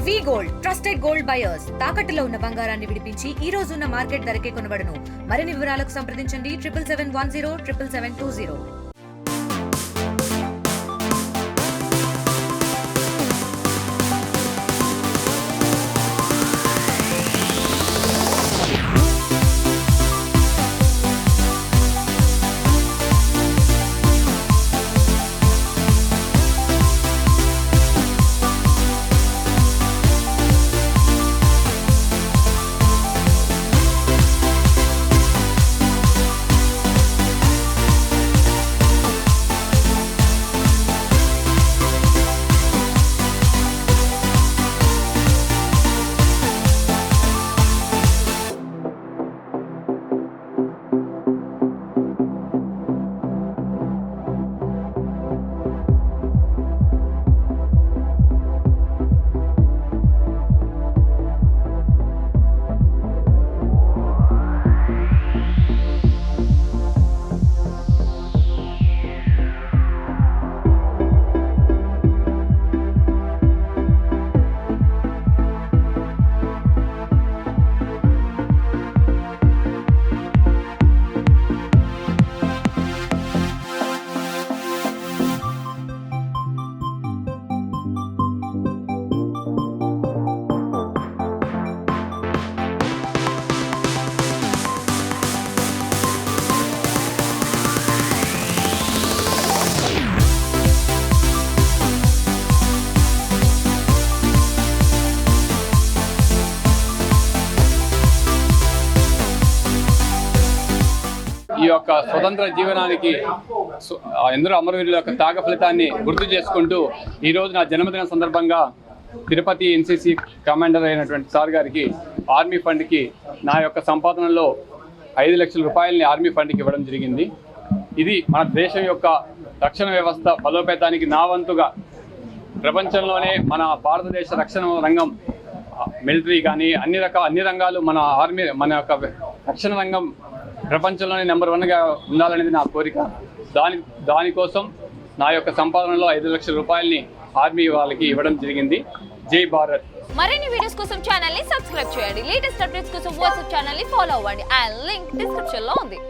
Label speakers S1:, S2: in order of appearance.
S1: వి gold trusted gold buyers తాకట్టులో ఉన్న బంగారాన్ని విడిపించి ఈ రోజు ఉన్న మార్కెట్ ధరకే కొనబడును. మరిన్ని వివరాలకు సంప్రదించండి 7771077720.
S2: ఈ యొక్క స్వతంత్ర జీవనానికి ఎందరో అమరవీరుల యొక్క త్యాగ ఫలితాన్ని గుర్తు చేసుకుంటూ ఈరోజు నా జన్మదిన సందర్భంగా తిరుపతి ఎన్సీసీ కమాండర్ అయినటువంటి సార్ గారికి ఆర్మీ ఫండ్కి నా యొక్క సంపాదనలో 5 లక్షల రూపాయలని ఆర్మీ ఫండ్కి ఇవ్వడం జరిగింది. ఇది మన దేశం యొక్క రక్షణ వ్యవస్థ బలోపేతానికి నా వంతుగా ప్రపంచంలోనే మన భారతదేశ రక్షణ రంగం మిలిటరీ కానీ అన్ని రంగాలు మన యొక్క రక్షణ రంగం ప్రపంచంలోనే నెంబర్ 1గా ఉండాలనేది నా కోరిక. దానికోసం నా యొక్క సంపాదనలో 5 లక్షల రూపాయలని ఆర్మీ వాళ్ళకి ఇవ్వడం జరిగింది. జై భారత్.
S3: మరిన్ని వీడియోస్ కోసం ఛానల్ ని సబ్స్క్రైబ్ చేయండి. లేటెస్ట్ అప్డేట్స్ కోసం వాట్సాప్ ఛానల్ ని ఫాలో అవ్వండి. ఆ లింక్ డిస్క్రిప్షన్ లో ఉంది.